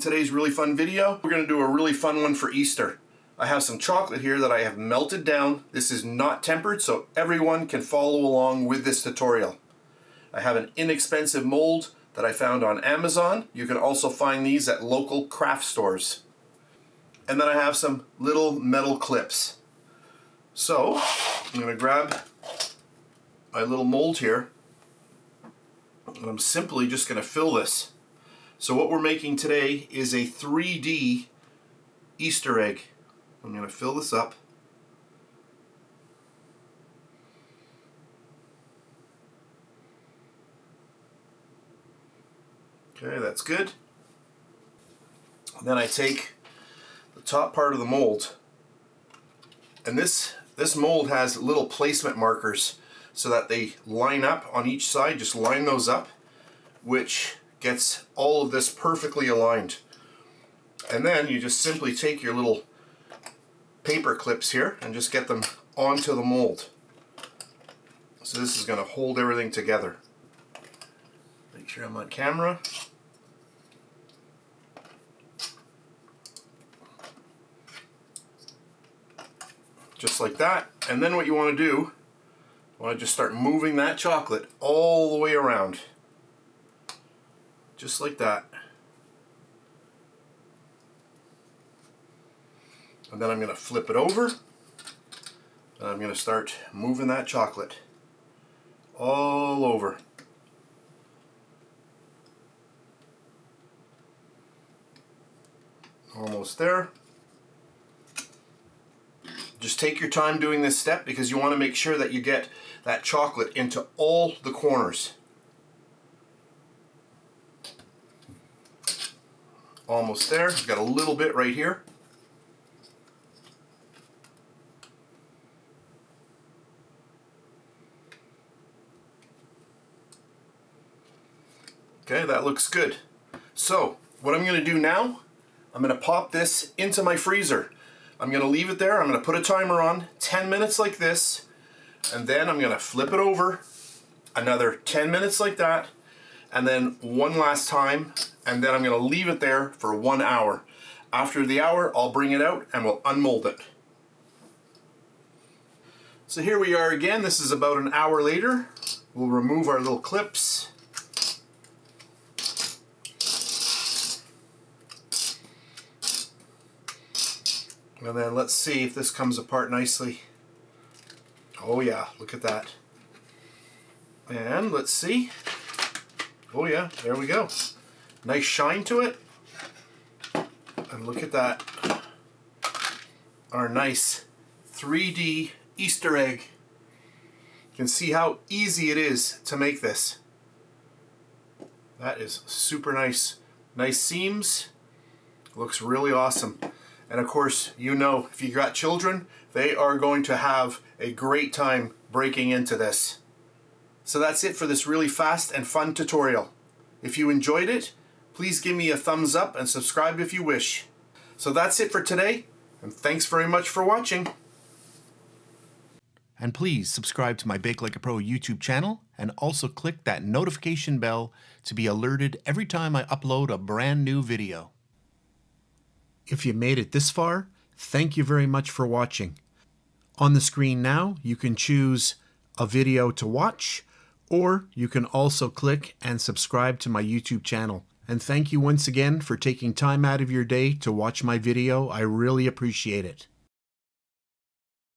today's really fun video. We're going to do a really fun one for Easter. I have some chocolate here that I have melted down. This is not tempered, so everyone can follow along with this tutorial. I have an inexpensive mold that I found on Amazon. You can also find these at local craft stores. And then I have some little metal clips. So I'm going to grab my little mold here, and I'm simply just going to fill this. So what we're making today is a 3D Easter egg. I'm going to fill this up. Okay, that's good. And then I take the top part of the mold, and this mold has little placement markers so that they line up on each side. Just line those up, which gets all of this perfectly aligned. And then you just simply take your little paper clips here and just get them onto the mold. So this is going to hold everything together. Make sure I'm on camera. Just like that. And then what you want to do, you want to just start moving that chocolate all the way around. Just like that. And then I'm going to flip it over, and I'm going to start moving that chocolate all over. Almost there. Just take your time doing this step because you want to make sure that you get that chocolate into all the corners. Almost there. I've got a little bit right here. Okay, that looks good. So what I'm going to do now, I'm going to pop this into my freezer. I'm going to leave it there. I'm going to put a timer on, 10 minutes like this, and then I'm going to flip it over, another 10 minutes like that, and then one last time, and then I'm going to leave it there for 1 hour. After the hour, I'll bring it out and we'll unmold it. So here we are again. This is about an hour later. We'll remove our little clips. And then let's see if this comes apart nicely. Oh yeah, look at that. And let's see. Oh yeah, there we go. Nice shine to it. And look at that. Our nice 3D Easter egg. You can see how easy it is to make this. That is super nice. Nice seams. Looks really awesome. And of course, you know, if you got children, they are going to have a great time breaking into this. So that's it for this really fast and fun tutorial. If you enjoyed it, please give me a thumbs up and subscribe if you wish. So that's it for today, and thanks very much for watching. And please subscribe to my BakeLikeAPro YouTube channel, and also click that notification bell to be alerted every time I upload a brand new video. If you made it this far, thank you very much for watching. On the screen now, you can choose a video to watch, or you can also click and subscribe to my YouTube channel. And thank you once again for taking time out of your day to watch my video. I really appreciate it.